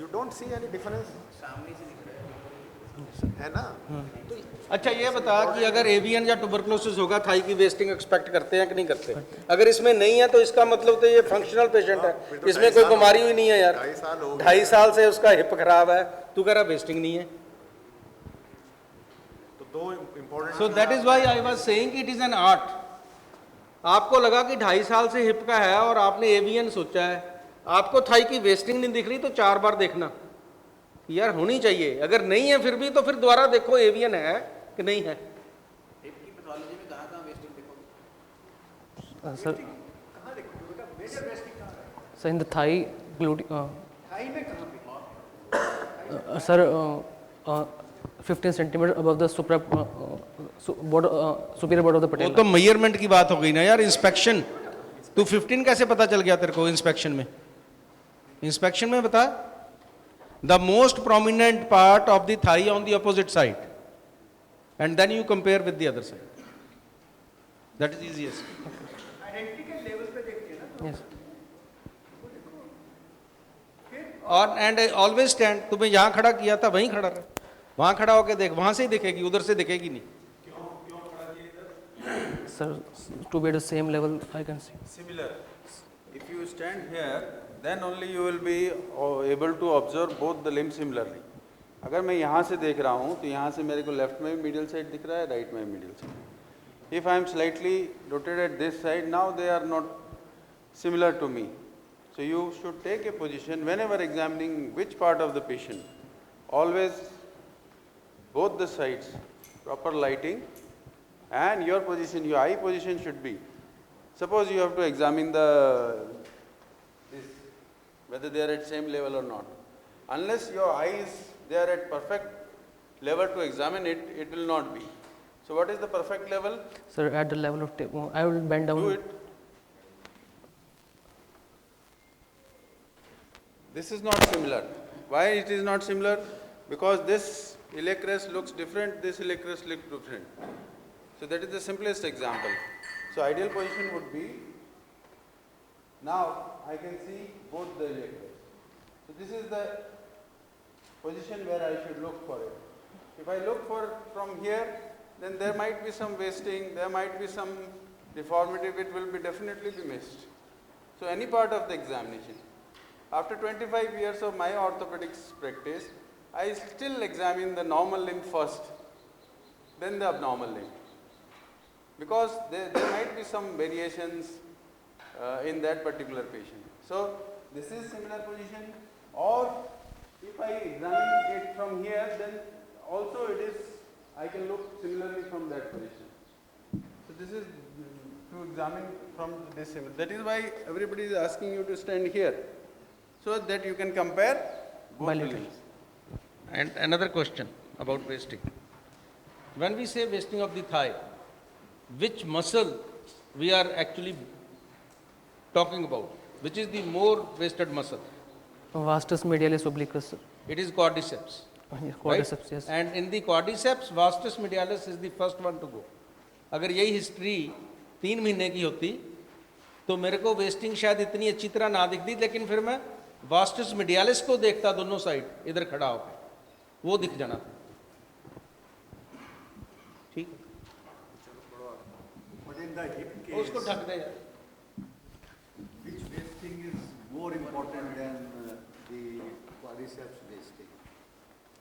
You don't see any difference? है ना? तो अच्छा ये बता कि अगर एवियन या ट्यूबरकुलोसिस होगा थाई की वेस्टिंग एक्सपेक्ट करते हैं कि नहीं करते? अगर इसमें नहीं है तो इसका मतलब तो ये फंक्शनल पेशेंट है, इसमें कोई बीमारी हुई नहीं है यार। 2.5 साल हो गए। 2.5 साल से उसका हिप खराब है, तू कह रहा वेस्टिंग नहीं है। तो दो important. So that is why I was saying it is an art. आपको लगा कि 2.5 साल से हिप का है और आपने एवियन सोचा है, आपको थाई की वेस्टिंग नहीं दिख रही तो 4 बार देखना यार, होनी चाहिए। अगर नहीं है फिर भी तो फिर दोबारा देखो एवियन है कि नहीं है। हिप की पैथोलॉजी में कहाँ वेस्टिंग देखोगे? सर कहाँ देखोगे बेटा? मेजर वेस्टिंग कहाँ है? Sir in the thigh thigh में कहाँ पे? Sir 15 centimetre above the superior border of the वो पटेला। तो मेजरमेंट की बात हो गई ना यार। इंस्पेक्शन तू 15 कैसे पता चल गया तेरे को? इंस्पेक्शन में, इंस्पेक्शन में बता। The most prominent part of the thigh on the opposite side and then you compare with the other side, that is easiest. Identical level पे देखते हैं ना। यस और एंड ऑलवेज स्टैंड, तुम्हें यहाँ खड़ा किया था वहीं खड़ा रहा, वहां खड़ा होके देख, वहां से ही दिखेगी, उधर से दिखेगी नहीं। Sir to be at the same level I can see. Similar. If you stand here, then only you will be able to observe both the limbs similarly. अगर मैं यहाँ से देख रहा हूँ तो यहाँ से मेरे को लेफ्ट में भी मीडियल साइड दिख रहा है, राइट में भी medial side. If I am slightly rotated this side, now they are not similar to me. So you should take a position whenever examining which part of the patient. Always both the sides, proper lighting, and your position, your eye position should be. Suppose you have to examine whether they are at same level or not. Unless your eyes they are at perfect level to examine it, it will not be. So what is the perfect level? Sir at the level of I will bend down. Do it. This is not similar. Why it is not similar? Because this iliac crest looks different, this iliac crest looks different. So that is the simplest example. So ideal position would be, now I can see both the iliac crest. So this is the position where I should look for it. If I look for from here, then there might be some wasting, there might be some deformity which will be definitely be missed. So any part of the examination. After 25 years of my orthopedics practice, I still examine the normal limb first, then the abnormal limb. Because there might be some variations in that particular patient. So this is similar position, or if I examine it from here, then also it is, I can look similarly from that position. So this is to examine from this similar. That is why everybody is asking you to stand here, so that you can compare both the limbs. And another question about wasting. When we say wasting of the thigh, which muscle we are actually talking about? Which is the more wasted muscle? Vastus medialis obliquus. Sir. It is quadriceps. Yes, quadriceps, yes. And in the quadriceps, vastus medialis is the first one to go. अगर यही history 3 महीने की होती तो मेरे को wasting शायद इतनी अच्छी तरह ना दिखती, लेकिन फिर मैं वास्टस मीडियालिस को देखता दोनों साइड इधर खड़ा होकर, वो दिख जाना था। ठीक है, But in the hip case, उसको ढक दे यार। which wasting is more important than the quadriceps wasting?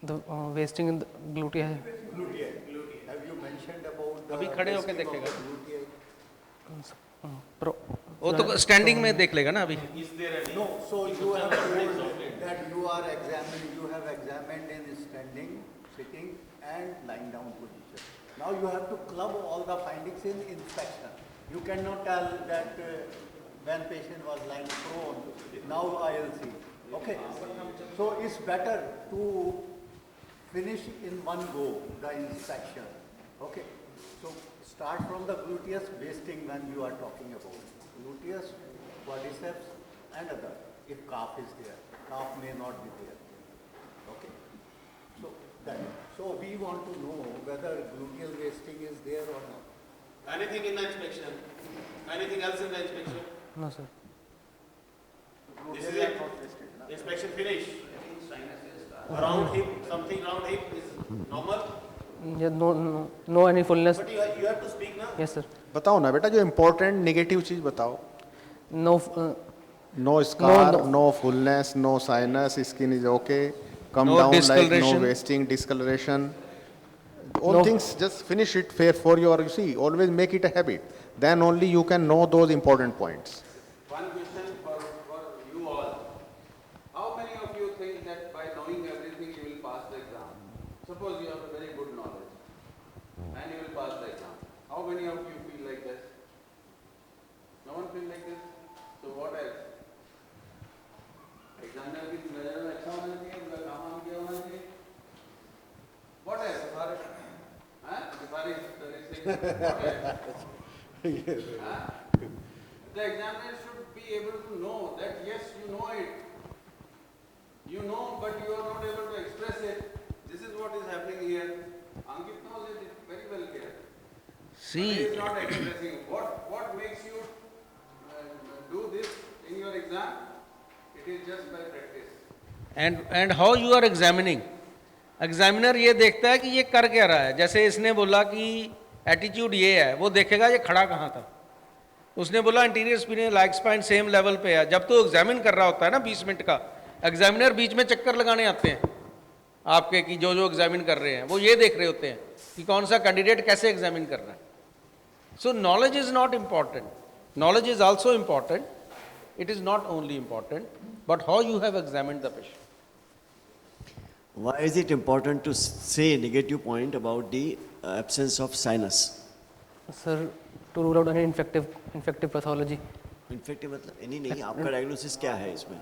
The wasting in the glutea. Gluteus. Have you mentioned about the अभी खड़े होके wasting of देखेगा। the gluteus? वो तो स्टैंडिंग में देख लेगा ना अभी। No, so you have told that you have examined in standing, sitting and lying down position. Now you have to club all the findings in inspection. You cannot tell that when patient was lying prone, now I'll see. Okay, so it's better to finish in one go the inspection. Okay, so start from the gluteus wasting when you are talking about gluteus, quadriceps and other. If calf is there, calf may not be there. Okay, so we want to know whether gluteal wasting is there or not. Anything in the inspection? Anything else in the inspection? No, sir. This is it. Inspection finish. Around hip, something around hip is normal. Yeah, no any fullness. But you have to speak now. Yes, sir. बताओ ना बेटा, जो important negative चीज बताओ. No, no scar, no. No fullness, no sinus, skin is okay, come No down like no discoloration. Wasting, discoloration. All No. things, just finish it fair for your, you see, always make it a habit. Then only you can know those important points. One question for you all. How many of you think that by knowing everything you will pass the exam? Suppose you have a very good knowledge and you will pass the exam. How many of you feel like this? No one feel like this? So what else? Examiner की नजर में अच्छा होना चाहिए, उनका काम किया होना चाहिए. What else? Huh? What else? Huh? The examiner should be able to know that yes, you know it. You know, but you are not able to express it. This is what is happening here. Ankit knows it very well here. See, But he is not expressing. What makes you do this in your exam? It is just by practice. and how you are examining. Examiner ये देखता है कि ये कर क्या रहा है. जैसे इसने बोला कि एटीट्यूड ये है, वो देखेगा ये खड़ा कहाँ था. उसने बोला interior spin like spine same level पे है. जब तो एग्जामिन कर रहा होता है ना 20 मिनट का, एग्जामिनर बीच में चक्कर लगाने आते हैं आपके कि जो एग्जामिन कर रहे हैं वो ये देख रहे होते हैं कि कौन सा कैंडिडेट कैसे एग्जामिन कर रहा है. सो knowledge is not important, knowledge is also important. It is not only important but how you have examined the patient. Why is it important to say negative point about the absence of sinus? Sir, to rule out any infective pathology. Infective मतलब any नहीं, आपका diagnosis क्या है इसमें?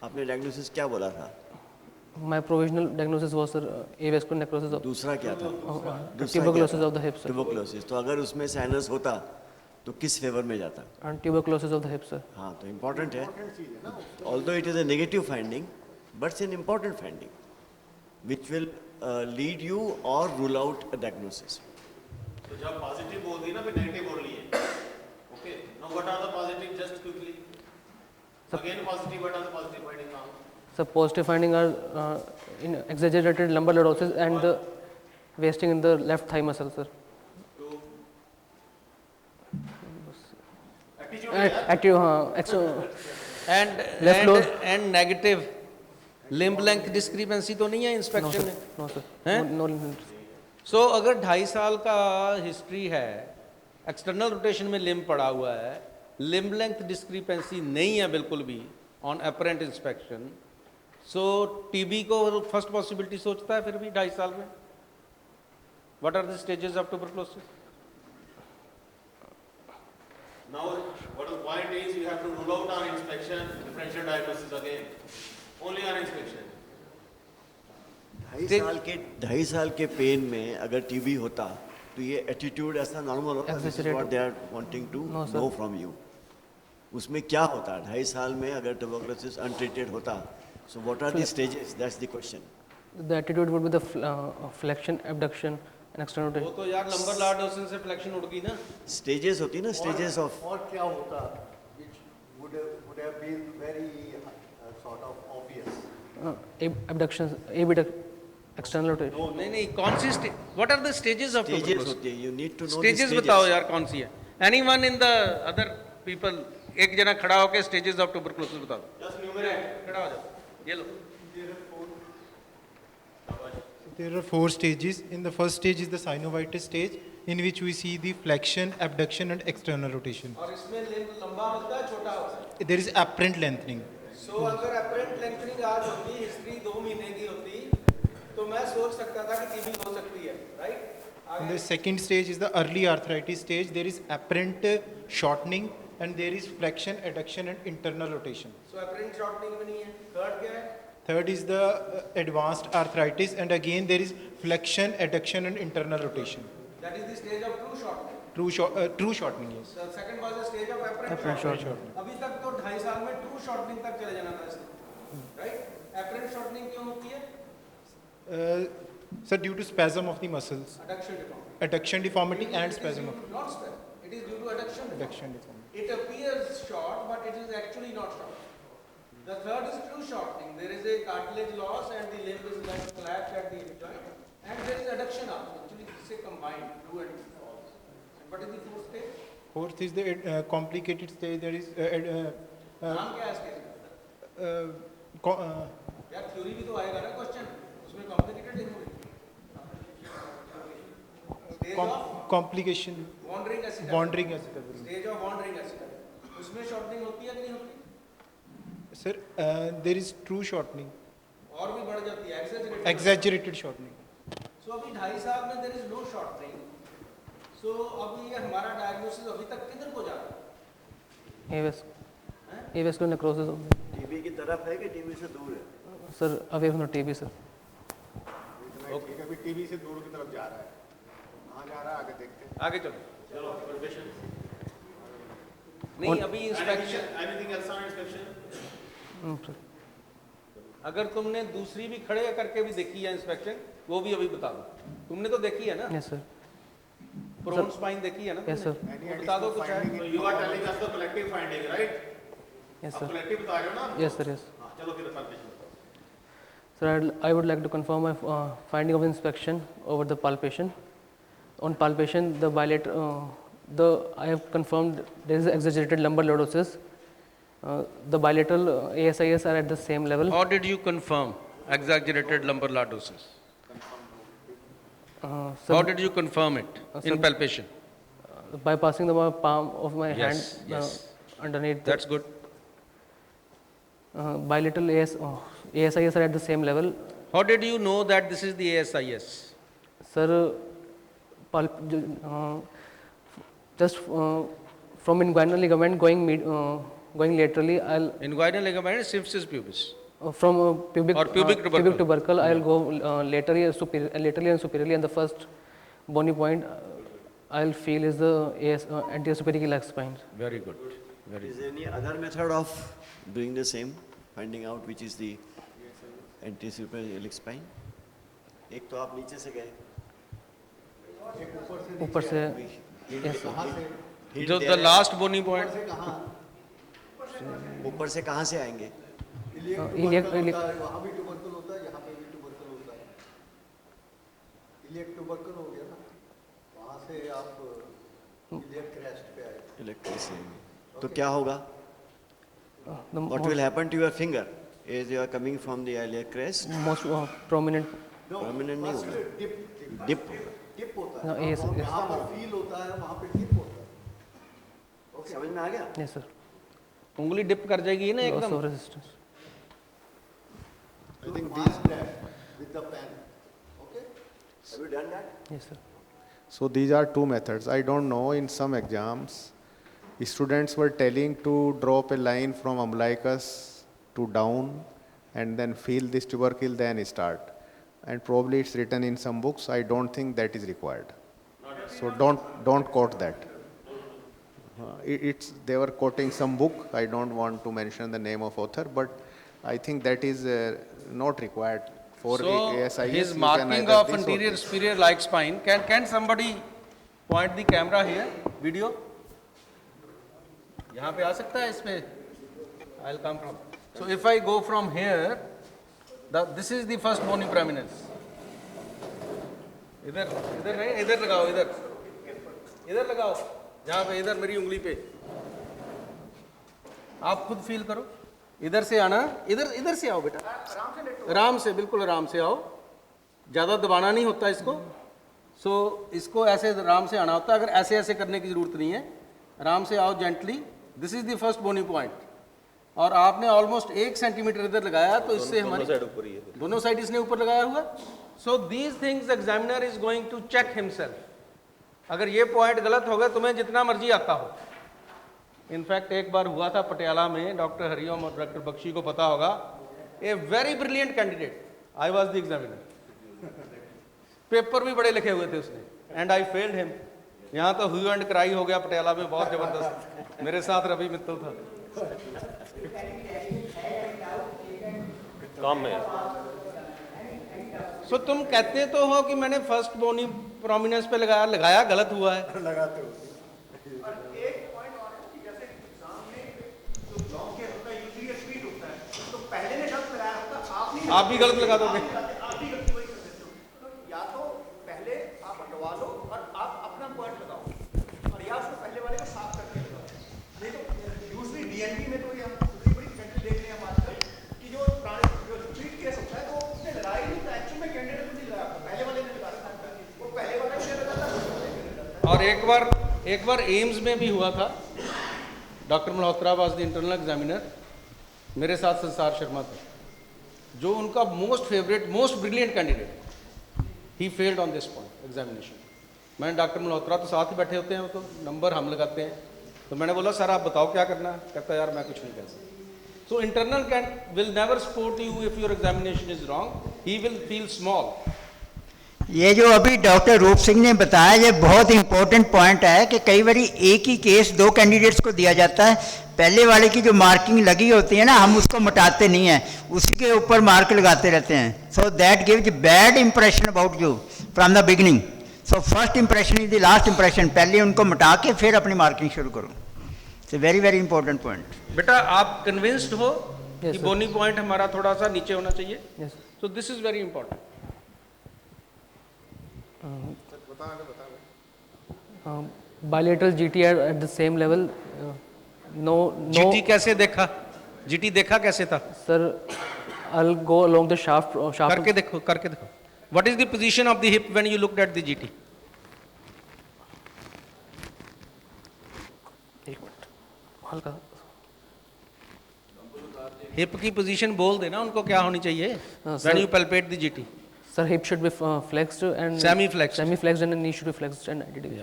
आपने diagnosis क्या बोला था? My provisional diagnosis was, sir, avascular necrosis of दूसरा क्या था? tuberculosis of the hip, sir. Tuberculosis. तो अगर उसमें sinus होता तो किस फेवर में जाता? And tuberculosis of the hip, sir. हाँ, तो important है. Although it is a negative finding, but it's an important finding, which will lead you or rule out a diagnosis. तो जब पॉजिटिव बोल दी ना फिर नेगेटिव बोल लिए. Okay. Now what are the positive? Just quickly. Again positive. What are the positive findings now? So positive finding are in exaggerated lumbar lordosis and the wasting in the left thigh muscle, sir. And negative limb length discrepancy तो नहीं है inspection में. No, sir. हैं? No. सो अगर 2.5 साल का history है, external rotation में लिम्ब पड़ा हुआ है, लिम्ब लेंथ डिस्क्रिपेंसी नहीं है बिल्कुल भी on apparent inspection, so TB को फर्स्ट पॉसिबिलिटी सोचता है फिर भी 2.5 साल में. What are the stages of tuberculosis? Now what the point is you have to rule out on inspection, differential diagnosis again. Only on inspection. 2.5 साल के pen में अगर टीबी होता तो ये एटीट्यूड ऐसा नॉर्मल होता. This is what they are wanting to know from you. उसमें क्या होता 2.5 साल में अगर ट्यूबरकुलोसिस अनट्रीटेड होता? So what are the stages? That's the question. The attitude would be the flexion, abduction and external वो rotation. तो यार लंबर लॉर्डोसिस से फ्लेक्शन उड़ गई ना. Stages होती ना, stages of. और क्या होता which would have been very sort of obvious. Abduction, external rotation. नहीं कौन सी what are the stages of Stages tuberculosis? होती है. You need to know the stages stages. बताओ यार कौन सी है. Anyone in the other people, एक जना खड़ा होकर स्टेजेस ऑफ ट्यूबरकुलोसिस बता दो. Just numerate. खड़ा हो जाओ, ये लो. There are 4 stages. In the first stage is the synovitis stage, in which we see the flexion, abduction and external rotation. और इसमें लिम्ब लंबा होता है छोटा होता है. There is apparent lengthening. सो अगर अपरेंट लेंथनिंग आज होती, हिस्ट्री 2 महीने की होती, तो मैं सोच सकता था कि टीबी हो सकती है, right? In the second stage is the early arthritis stage. There is apparent shortening and there is flexion, adduction and internal rotation. So apparent shortening भी नहीं है. थर्ड क्या है? Third is the advanced arthritis and again there is flexion, adduction and internal rotation. That is the stage of true shortening. True shortening, yes. The second was the stage of apparent Apparent shortening. अभी तक तो 2.5 साल में true shortening तक चले जाना था इसने, राइट? अपरेंट शॉर्टनिंग क्यों होती है? Sir, due to spasm of the muscles, Adduction deformity. adduction deformity and spasm of Not spasm. It is due to adduction. adduction deformity. It appears short, but it is actually not short. The third is true shortening. There is a cartilage loss and the limb is left collapsed at the hip joint, and there is adduction also. Actually, this is combined, true and false. What is the fourth stage? Fourth is the complicated stage. There is नाम क्या है इसके? यार theory भी तो आएगा ना question, उसमें कॉम्प्लिकेटेड नहीं होगी. complication. Wandering acid. Wandering acid. Stage of wandering acid. उसमें shortening होती है कि नहीं होती? Sir, there is true shortening. और भी बढ़ जाती है, Exaggerated shortening. So अभी 2.5 साल में there is no shortening. So अभी ये हमारा diagnosis अभी तक किधर को जा रहा है? avascular necrosis. टीबी की तरफ है कि टीबी से दूर है? Sir, away from the TB, sir. अभी टीवी से दूर की तरफ जा रहा है. कहाँ जा रहा है आगे देखते हैं. आगे चलो. नहीं अभी inspection. Anything else on inspection? Sir. अगर तुमने दूसरी भी खड़े करके भी देखी है इंस्पेक्शन, वो भी अभी बता दो. तुमने तो देखी है ना? Yes, sir. प्रोन स्पाइन देखी है ना? Yes, sir. बता दो कुछ है. So you are telling us the collective finding, right? Yes, आप sir. collective बता रहे हो ना? Yes, sir. Yes. हाँ, चलो फिर palpation बताओ. Sir, I would like to confirm my finding of inspection over the palpation. On palpation, the I have confirmed there is exaggerated lumbar lordosis. The bilateral ASIS are at the same level. How did you confirm exaggerated lumbar lordosis? How did you confirm it in palpation? By passing the palm of my Yes, hand yes. underneath. That's good. Bilateral ASIS are at the same level. How did you know that this is the ASIS? Sir, just from inguinal ligament going laterally, I'll Inguinal ligament is symphysis pubis. from pubic Or pubic tubercle. I'll go laterally and superiorly, and the first bony point I'll feel is the anterior superior iliac spine. Very good. Very Is good. there any other method of doing the same, finding out which is the anterior superior iliac spine? एक तो आप नीचे से गए. ऊपर से yes, sir. जो the last bony point. ऊपर से कहाँ से आएंगे? वहाँ भी ट्यूबरकल होता है, यहाँ पे भी ट्यूबरकल होता है. इलियक ट्यूबरकल हो गया ना, वहाँ से आप इलियक क्रेस्ट पे आए. इलियक क्रेस्ट से आएंगे. तो क्या होगा? What will most, happen to your finger as you are coming from the iliac crest? most prominent Prominent नहीं होगा. Dip. टिप होता है. yes, yes. यहाँ पर फील होता है, वहाँ पे टिप होता है. समझ में आ गया? Yes, sir. उंगली डिप कर जाएगी ना Loss एकदम. of resistance. I think these with the pen. Okay. Have you done that? Yes, sir. So these are two methods. I don't know, in some exams, students were telling to drop a line from umbilicus to down and then feel this tubercle, then start. And probably it's written in some books. I don't think that is required. So don't quote that. They were quoting some book. I don't want to mention the name of author, but I think that is not required for ASIS. His You can marking either of this or anterior this. superior like spine. Can somebody point the camera here? Video. यहाँ पे आ सकता है इसमें. I'll come from. So if I go from here, this is the first bony prominence. इधर नहीं, इधर लगाओ, इधर लगाओ. जहाँ पे इधर मेरी उंगली पे. आप खुद फील करो. इधर से आना, इधर से आओ बेटा. आराम से, बिल्कुल आराम से आओ. ज़्यादा दबाना नहीं होता इसको. सो इसको ऐसे आराम से आना होता है. अगर ऐसे करने की ज़रूरत नहीं है. आराम से आओ gently. This is the first bony point. और आपने ऑलमोस्ट 1 सेंटीमीटर इधर लगाया, तो इससे हमारी दोनों साइड इसने ऊपर लगाया हुआ. So these things examiner is going to check himself. अगर ये पॉइंट गलत हो गया, तुम्हें जितना मर्जी आता हो. इनफैक्ट एक बार हुआ था पटियाला में, डॉक्टर हरिओम और डॉक्टर बख्शी को पता होगा. A very brilliant candidate. I was the examiner. Paper भी बड़े लिखे हुए थे उसने. And I failed him. यहाँ तो ह्यू एंड क्राई हो गया पटियाला में, बहुत जबरदस्त. मेरे साथ रवि मित्तल था. काम में. सो तुम कहते तो हो कि मैंने फर्स्ट बोनी प्रोमिनेंस पे लगाया गलत हुआ है. लगाते हो. और एक पॉइंट और है कि जैसे एग्जाम में जो ब्लॉक केस होता है, यूजुअली स्पीड होता है, तो पहले ने गलत लगाया होता, आपने आप भी गलत लगा दोगे। आप भी गलती वही कर देते हो। तो या तो पहले आप हटवा लो और आप अपना पॉइंट लगाओ, और या उसको पहले वाले को साफ करके लगाओ। नहीं तो यूजली डीएनबी में तो ये हम बड़ी बड़ी कैंडिडेट देख रहे हैं हम आजकल कि जो पुराने जो चीट केस होता है तो उसने लगाया ही नहीं था, एक्चुअल में कैंडिडेट नहीं लगाया था, पहले वाले ने लगाया था, वो पहले वाले ने लगाया था। और एक बार एम्स में भी हुआ था, doctor Malhotra was the internal examiner, मेरे साथ संसार शर्मा था, जो उनका most favourite most brilliant candidate, he failed on this point examination. मैंने डॉक्टर मल्होत्रा तो साथ ही बैठे होते हैं, वो तो नंबर हम लगाते हैं, तो मैंने बोला सर आप बताओ क्या करना है, कहता यार मैं कुछ नहीं कह सकता। So internal can will never support you if your examination is wrong, he will feel small. ये जो अभी डॉक्टर रूप सिंह ने बताया, ये बहुत इंपॉर्टेंट पॉइंट है कि कई बार एक ही केस दो कैंडिडेट्स को दिया जाता है, पहले वाले की जो मार्किंग लगी होती है ना, हम उसको मिटाते नहीं हैं, उसके ऊपर मार्क लगाते रहते हैं। So that gives bad impression about you from the beginning. So first impression is the last impression, पहले उनको मिटा के फिर अपनी मार्किंग शुरू करो। It's very very important point. बेटा आप कन्विंस्ड हो कि sir. बोनी पॉइंट हमारा थोड़ा सा नीचे होना चाहिए? Yes. So this is very important. Bilateral GT are at the same level. No. GT कैसे देखा? जीटी देखा कैसे था? Sir, I'll go along the shaft. करके देखो, करके देखो। What is the position of the hip when you looked at the GT? एक मिनट, हल्का। हिप की पोजीशन बोल देना उनको क्या होनी चाहिए sir. when you palpate the GT? Sir, hip should be flexed and Semi-flexed. Semi-flexed, and the knee should be flexed and 90 degrees.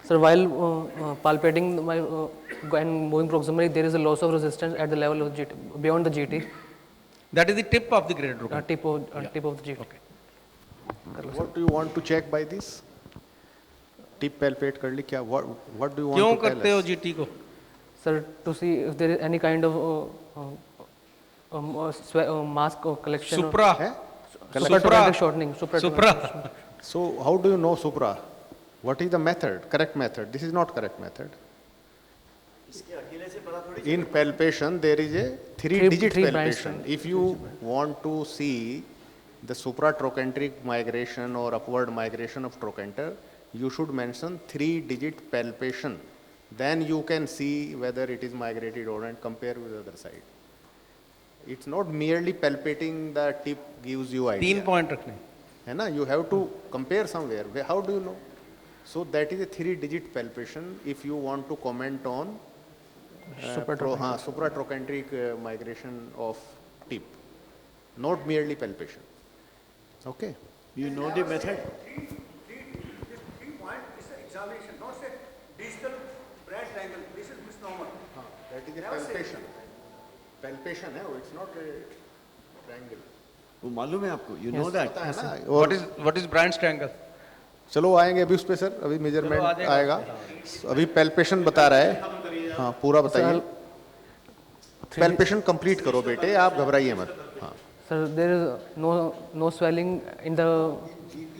Sir, while palpating my and moving proximally, there is a loss of resistance at the level of GT, beyond the GT. That is the tip of the graded trochanter. Tip of the GT. Okay. What do you want to check by this? Tip palpate कर ली क्या? What do you want क्यों to tell करते हो us? GT को? Sir, to see if there is any kind of mass collection. Supra. है? Supratrochanteric shortening. Supra. So how do you know supra? What is the method? Correct method. This is not correct method. इसके अकेले से पता थोड़ी In palpation, there is a three-digit three palpation. branch. If you want to see the supratrochanteric migration or upward migration of trochanter, you should mention three-digit palpation. Then you can see whether it is migrated or not, compare with the other side. It's not merely palpating the tip gives you idea. 3 point रखने। है ना? You have to compare somewhere. How do you know? So that is a three-digit palpation if you want to comment on supratrochanteric migration of tip, not merely palpation. Okay? You know the method? Three point is the examination, not say digital branch triangle. This is misnomer. That is a Never say. palpation. Palpation है वो, it's not a triangle. वो मालूम है आपको? You know that? पता है ना? What is branch triangle? चलो आएंगे अभी उस पे सर, अभी मेजरमेंट आ जाएगा। आएगा। अभी पैल्पेशन बता रहा है, हाँ पूरा बताइए। पैल्पेशन कंप्लीट करो बेटे, आप घबराइए मत। हाँ। Sir, there is no swelling in the. GT,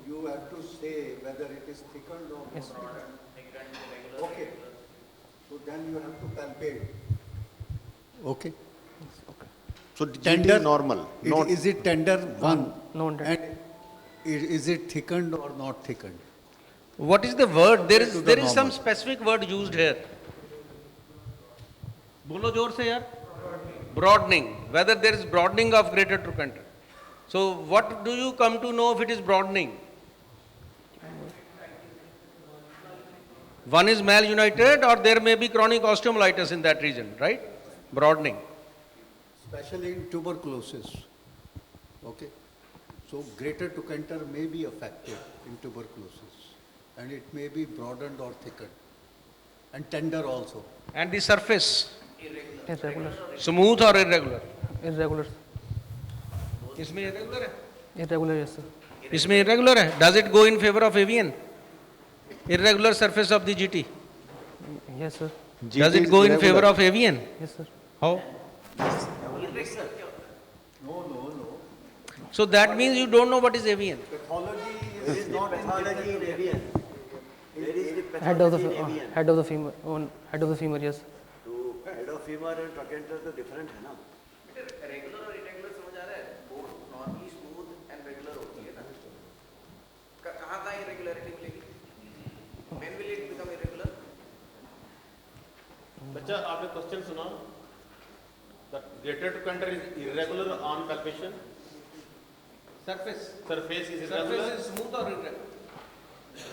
you have to say whether it is thickened or not thickened. Okay. So then you have to palpate. Okay. So GT is normal. Not Is it tender? One. No, And is it thickened or not thickened? What is the word? There is normal. some specific word used here. बोलो जोर से यार। Broadening. Whether there is broadening of greater trochanter. So what do you come to know if it is broadening? One is malunited or there may be chronic osteomyelitis in that region, right? Broadening. Especially in tuberculosis. Okay. So greater trochanter may be affected in tuberculosis, and it may be broadened or thickened, and tender also. And the surface, Irregular. smooth or irregular? Irregular. इसमें irregular है? Irregular, yes, sir. इसमें irregular है? Does it go in favor of avian? Irregular surface of the GT. Yes, sir. Does it go in favor of avian? Yes, sir. How? So that means you don't know what is avian. Pathology There is no pathology in avian. There is the Head of the pathology in avian. head of the femur, on head of the femur, yes. तो head of femur and trochanter तो different है ना. Regular और irregular समझ आ रहा है? Both normally smooth and regular होती है ना. कहाँ इरेगुलरिटी मिलेगी? When will it become irregular? बच्चा आपने क्वेश्चन सुना? The greater trochanter is irregular on palpation. Surface. Surface is irregular. Surface is smooth or irregular?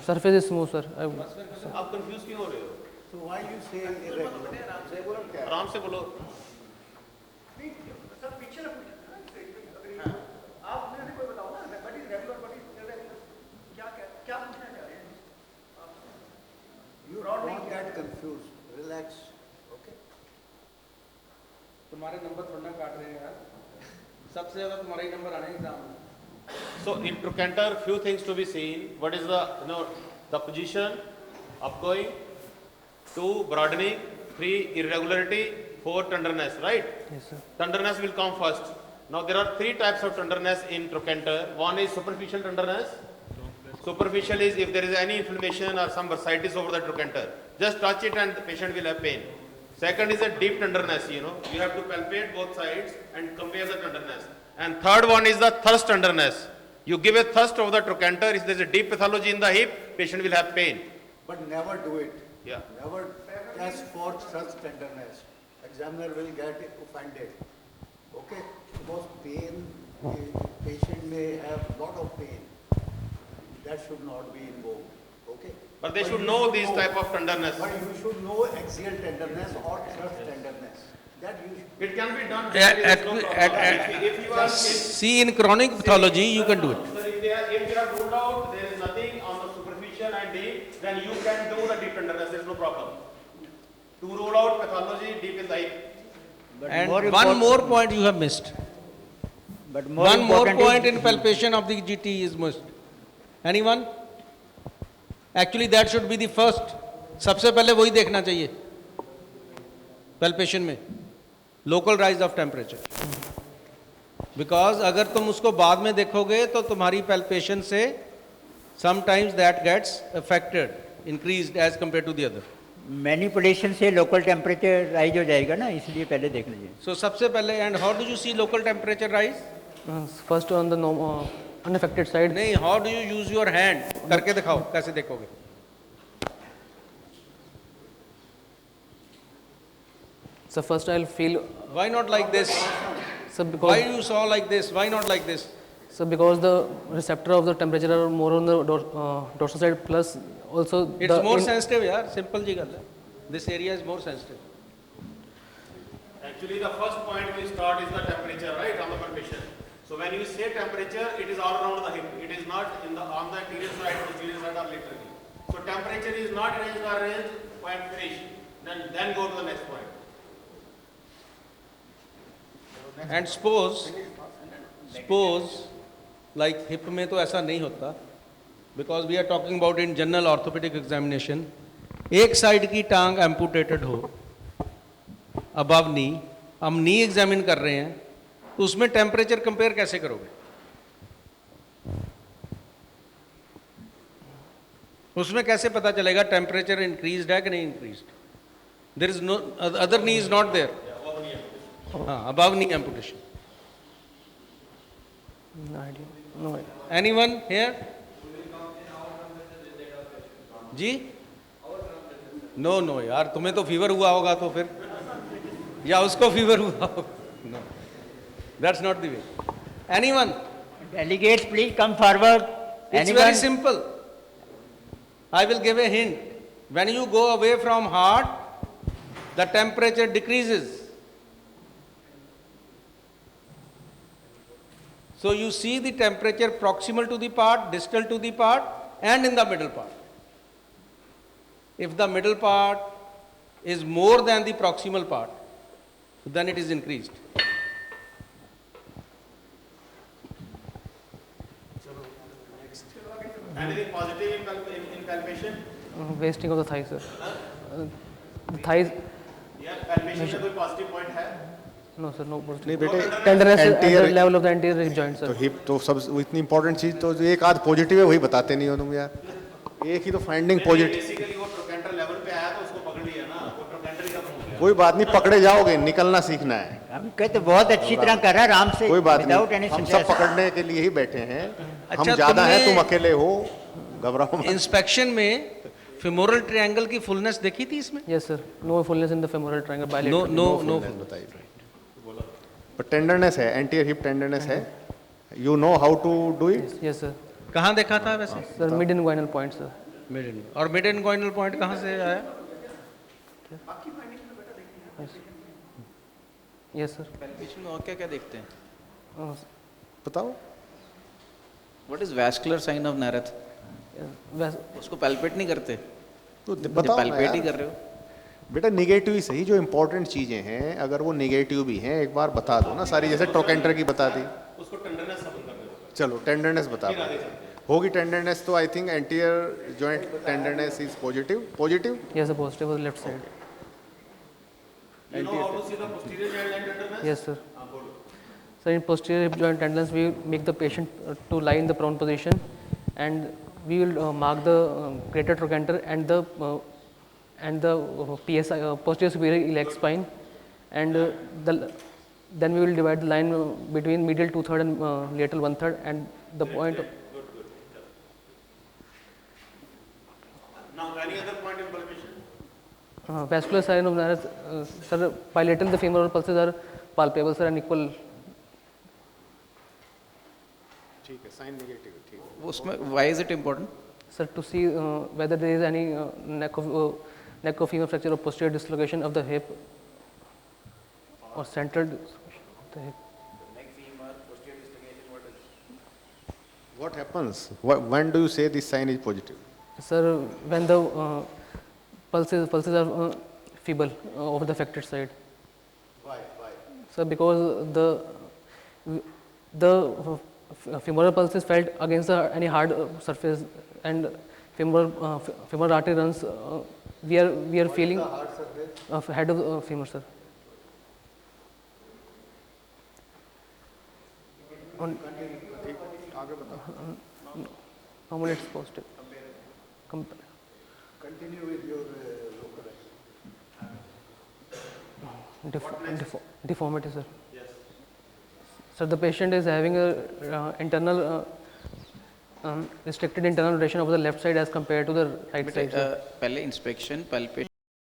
Surface is smooth, sir. आप confuse क्यों हो रहे हो? So why you say irregular? Regular क्या है? आराम से बोलो. सर पिक्चर आप मुझे कोई बताओ ना what is regular what is irregular क्या क्या पूछना चाह रहे हैं You don't get confused. Relax. Okay. तुम्हारे नंबर थोड़ा ना काट रहे हैं यार, सबसे ज्यादा तुम्हारे ही नंबर आने एग्जाम में. So in trochanter, few things to be seen. What is the the position, upgoing, 2 broadening, 3 irregularity, 4 tenderness, right? Yes, sir. Tenderness will come first. Now there are 3 types of tenderness in trochanter. One is superficial tenderness. Superficial is if there is any inflammation or some bursitis over the trochanter. Just touch it and the patient will have pain. Second is a deep tenderness, you have to palpate both sides and compare the tenderness. And third one is the thrust tenderness. You give a thrust over the trochanter, if there is a deep pathology in the hip, patient will have pain. But never do it. Yeah. Never test for thrust tenderness. Examiner will get offended. Okay? Because pain, patient may have lot of pain. That should not be invoked. Okay? But they should know these type of tenderness. But you should know axial tenderness or thrust tenderness. That you should. It can be done. If you are See, in chronic pathology, you can do it. Sir, if they are ruled out, there is nothing on the superficial and deep, then you can do the deep tenderness. There is no problem. To rule out pathology deep in the hip. And one more point you have missed. But more One more important point is- in palpation of the GT is missed. Anyone? Actually, that should be the first. सबसे पहले वही देखना चाहिए palpation में, local rise of temperature. Because अगर तुम उसको बाद में देखोगे तो तुम्हारी palpation से sometimes that gets affected, increased as compared to the other. Manipulation से लोकल टेम्परेचर राइज हो जाएगा ना, इसलिए पहले देख लीजिए. So सबसे पहले, and how do you see local temperature rise? First on the unaffected side. नहीं, how do you use your hand? करके दिखाओ, कैसे देखोगे? So first I'll feel. Why not like this? So because Why you saw like this? Why not like this? So because the receptor of the temperature are more on the dorsal side, plus also It's more sensitive, yaar. Simple ji gal hai. This area is more sensitive. Actually, the first point we start is the temperature, right, on the palpation. So when you say temperature, it is all around the hip. It is not on the anterior side or posterior side or laterally. So temperature is not range, point finish. Then go to the next point. And suppose like hip में तो ऐसा नहीं होता, because we are talking about in general orthopedic examination. एक side की टांग amputated हो above knee, हम knee examine कर रहे हैं, तो उसमें टेम्परेचर कंपेयर कैसे करोगे? उसमें कैसे पता चलेगा टेम्परेचर इंक्रीज्ड है कि नहीं increased? There is no other knee is not there. हाँ, above knee amputation. No idea. No idea. Anyone here? जी? नो नो यार, तुम्हें तो फीवर हुआ होगा तो फिर, या उसको फीवर हुआ होगा. No, that's not the way. Anyone? Delegates, please come forward. It's very simple. I will give a hint. When you go away from heart, the temperature decreases. So you see the temperature proximal to the part, distal to the part, and in the middle part. If the middle part is more than the proximal part, then it is increased. Anything positive in palpation? Wasting of the thighs, sir. The thighs. Yeah, palpation में कोई positive point है? No, sir, no positive. नहीं बेटे, Tenderness at the anterior- level of the anterior joint, तो sir. Hip तो सब वो इतनी इंपॉर्टेंट चीज तो जो एक आध पॉजिटिव है वही बताते नहीं हो तुम यार, एक ही तो फाइंडिंग पॉजिटिव। बेसिकली वो ट्रोकेंटर लेवल पे आया तो उसको पकड़ लिया ना, वो ट्रोकेंटर ही खत्म हो गया। कोई बात नहीं, पकड़े जाओगे, निकलना सीखना है, हम कहते बहुत अच्छी तरह कर रहा है आराम से, कोई बात without नहीं, any हम सब success. पकड़ने के लिए ही बैठे हैं, हम अच्छा, ज्यादा हैं, तुमने- तुम अकेले हो, घबराओ मत। इंस्पेक्शन में फेमोरल ट्रायंगल की फुलनेस देखी थी इसमें? Yes, sir. No fullness in the femoral triangle bilateral. No बताइए, पर टेंडरनेस है, एंटीरियर हिप टेंडरनेस है, you know how to do it. Yes, sir. कहाँ देखा था वैसे? Sir, mid inguinal point, sir. Mid, और मिड इनग्वाइनल पॉइंट कहाँ से आया? Yes, sir. पैल्पेशन में और क्या क्या देखते हैं? बताओ। What is vascular sign of Narath? उसको पैल्पेट नहीं करते? तो बताओ ना पैल्पेट ही यार। कर रहे हो। बेटा निगेटिव ही सही, जो इंपॉर्टेंट चीजें हैं अगर वो निगेटिव भी हैं एक बार बता दो ना सारी, जैसे ट्रोकेंटर की बता दी। उसको टेंडरनेस समझ कर दो। चलो टेंडरनेस बता दो, होगी टेंडरनेस तो I think anterior joint tenderness is positive. Positive Yes, sir. Positive was left side. You know how to see the posterior joint line tenderness? Yes, sir. So in posterior hip joint tenderness, we make the patient to lie in the prone position, and we will mark the greater trochanter and the PSI, posterior superior iliac spine, and then we will divide the line between medial 2/3 and lateral 1/3, and the point. Now any other point in palpation? Vascular sign of Nares, sir, bilateral the femoral pulses are palpable, sir, and equal. ठीक है, sign negative, ठीक है। उसमें why is it important? Sir, to see whether there is any neck of femur fracture or posterior dislocation of the hip or central dislocation of the hip. What happens? When do you say this sign is positive? Sir, when the pulses are feeble over the affected side. Why? Sir, because the femoral pulse is felt against any hard surface, and femoral artery runs. We are feeling of head of femur, sir. Normally it's positive. Continue with your local. Deformity, sir. Yes. So the patient is having a internal restricted internal rotation of the left side as compared to the right side, sir. पहले inspection palpate